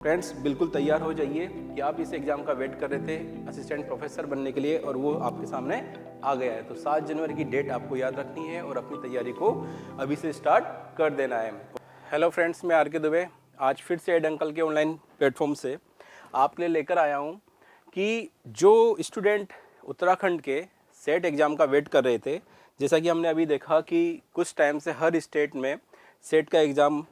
Friends बिल्कुल तैयार हो जाइए कि आप इस एग्ज़ाम का वेट कर रहे थे असिस्टेंट प्रोफेसर बनने के लिए और वो आपके सामने आ गया है। तो 7 जनवरी की डेट आपको याद रखनी है और अपनी तैयारी को अभी से स्टार्ट कर देना है। हेलो फ्रेंड्स, मैं आर.के. दुबे आज फिर से एड अंकल के ऑनलाइन प्लेटफॉर्म से आपके लिए लेकर आया हूँ कि जो स्टूडेंट उत्तराखंड के सेट एग्ज़ाम का वेट कर रहे थे, जैसा कि हमने अभी देखा कि कुछ टाइम से हर स्टेट में सेट का एग्ज़ाम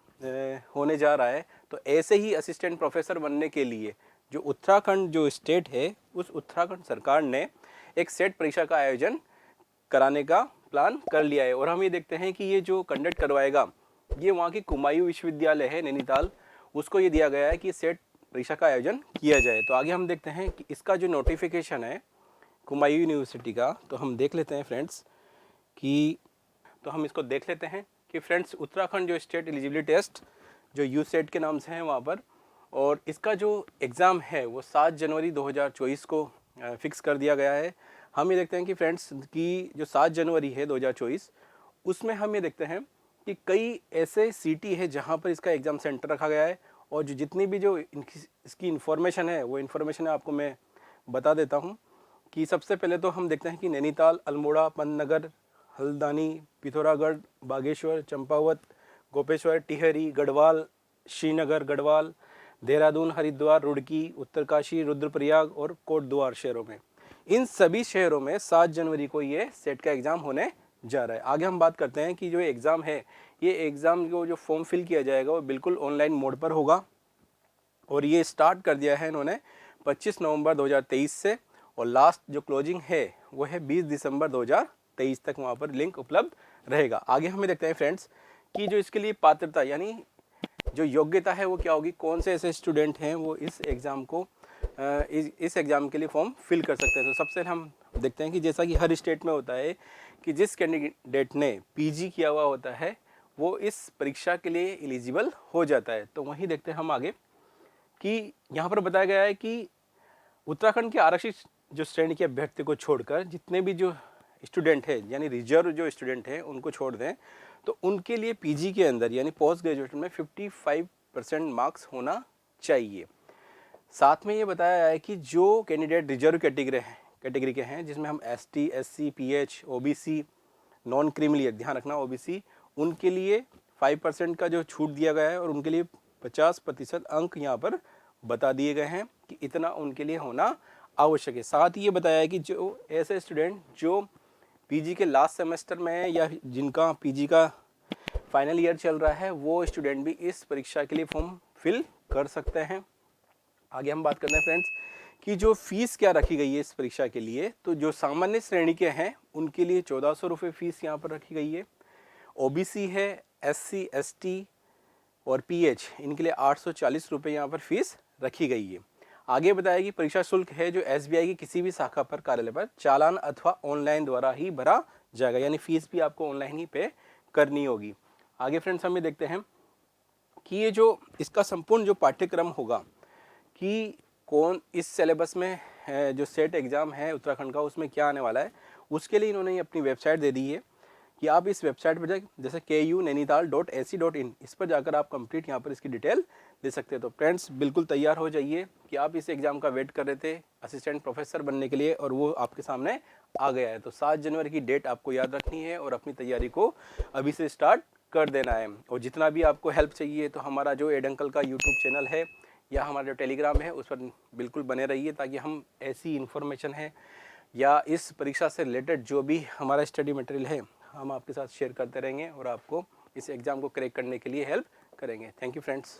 होने जा रहा है, तो ऐसे ही असिस्टेंट प्रोफेसर बनने के लिए जो उत्तराखंड जो स्टेट है, उस उत्तराखंड सरकार ने एक सेट परीक्षा का आयोजन कराने का प्लान कर लिया है। और हम ये देखते हैं कि ये जो कंडक्ट करवाएगा, ये वहाँ की कुमायूं विश्वविद्यालय है नैनीताल, उसको ये दिया गया है कि सेट परीक्षा का आयोजन किया जाए। तो आगे हम देखते हैं कि इसका जो नोटिफिकेशन है कुमायूं यूनिवर्सिटी का, तो हम देख लेते हैं फ्रेंड्स हम इसको देख लेते हैं कि फ्रेंड्स उत्तराखंड जो स्टेट एलिजिबिलिटी टेस्ट जो यूसेट के नाम से हैं वहाँ पर, और इसका जो एग्ज़ाम है वो 7 जनवरी 2024 को फिक्स कर दिया गया है। हम ये देखते हैं कि फ्रेंड्स कि जो 7 जनवरी है 2024, उसमें हम ये देखते हैं कि कई ऐसे सिटी है जहाँ पर इसका एग्ज़ाम सेंटर रखा गया है। और जो जितनी भी जो इसकी इन्फॉर्मेशन है वो इन्फॉर्मेशन आपको मैं बता देता हूँ कि सबसे पहले तो हम देखते हैं कि नैनीताल, अल्मोड़ा, पंतनगर, हल्द्वानी, पिथौरागढ़, बागेश्वर, चंपावत, गोपेश्वर, टिहरी, गढ़वाल, श्रीनगर, गढ़वाल, देहरादून, हरिद्वार, रुड़की, उत्तरकाशी, रुद्रप्रयाग और कोटद्वार शहरों में, इन सभी शहरों में 7 जनवरी को ये सेट का एग्ज़ाम होने जा रहा है। आगे हम बात करते हैं कि जो एग्ज़ाम है, ये एग्ज़ाम को जो फॉर्म फिल किया जाएगा वो बिल्कुल ऑनलाइन मोड पर होगा। और ये स्टार्ट कर दिया है इन्होंने 25 नवंबर 2023 से, और लास्ट जो क्लोजिंग है वो है 20 दिसंबर 2023 तक वहाँ पर लिंक उपलब्ध रहेगा। आगे हमें देखते हैं फ्रेंड्स कि जो इसके लिए पात्रता यानी जो योग्यता है वो क्या होगी, कौन से ऐसे स्टूडेंट हैं वो इस एग्ज़ाम को इस एग्ज़ाम के लिए फॉर्म फिल कर सकते हैं। तो सबसे हम देखते हैं कि जैसा कि हर स्टेट में होता है कि जिस कैंडिडेट ने पीजी किया हुआ होता है वो इस परीक्षा के लिए एलिजिबल हो जाता है। तो वहीं देखते हैं हम आगे कि यहाँ पर बताया गया है कि उत्तराखंड के आरक्षित जो श्रेणी के अभ्यर्थी को छोड़कर जितने भी जो स्टूडेंट है यानी रिजर्व जो स्टूडेंट हैं उनको छोड़ दें, तो उनके लिए पीजी के अंदर यानी पोस्ट ग्रेजुएशन में 55% मार्क्स होना चाहिए। साथ में ये बताया है कि जो कैंडिडेट रिजर्व कैटेगरी के हैं, जिसमें हम ST, SC, pH, OBC, non creamy, ध्यान रखना ओबीसी, उनके लिए 5% का जो छूट दिया गया है और उनके लिए 50% अंक यहाँ पर बता दिए गए हैं कि इतना उनके लिए होना आवश्यक है। साथ ही ये बताया है कि जो ऐसे स्टूडेंट जो पीजी के लास्ट सेमेस्टर में है या जिनका पीजी का फाइनल ईयर चल रहा है, वो स्टूडेंट भी इस परीक्षा के लिए फॉर्म फिल कर सकते हैं। आगे हम बात करते हैं फ्रेंड्स कि जो फीस क्या रखी गई है इस परीक्षा के लिए। तो जो सामान्य श्रेणी के हैं उनके लिए 1400 रुपये फीस यहाँ पर रखी गई है। ओबीसी है, एससी, एसटी और पीएच, इनके लिए 840 रुपये यहाँ पर फीस रखी गई है। आगे बताया कि परीक्षा शुल्क है जो एसबीआई की किसी भी शाखा पर कार्यालय पर चालान अथवा ऑनलाइन द्वारा ही भरा जाएगा, यानी फीस भी आपको ऑनलाइन ही पे करनी होगी। आगे फ्रेंड्स हम ये देखते हैं कि ये जो इसका संपूर्ण जो पाठ्यक्रम होगा कि कौन इस सिलेबस में जो सेट एग्ज़ाम है उत्तराखंड का उसमें क्या आने वाला है, उसके लिए इन्होंने अपनी वेबसाइट दे दी है कि आप इस वेबसाइट पर जाए, जैसे KU nainital.ac.in, इस पर जाकर आप कंप्लीट यहाँ पर इसकी डिटेल दे सकते हैं। तो फ्रेंड्स बिल्कुल तैयार हो जाइए कि आप इस एग्ज़ाम का वेट कर रहे थे असिस्टेंट प्रोफेसर बनने के लिए और वो आपके सामने आ गया है। तो 7 जनवरी की डेट आपको याद रखनी है और अपनी तैयारी को अभी से स्टार्ट कर देना है। और जितना भी आपको हेल्प चाहिए तो हमारा जो एड अंकल का यूट्यूब चैनल है या हमारा जो टेलीग्राम है उस पर बिल्कुल बने रहिए, ताकि हम ऐसी इन्फॉर्मेशन है या इस परीक्षा से रिलेटेड जो भी हमारा स्टडी मटेरियल है हम आपके साथ शेयर करते रहेंगे और आपको इस एग्ज़ाम को क्रैक करने के लिए हेल्प करेंगे। Thank you friends.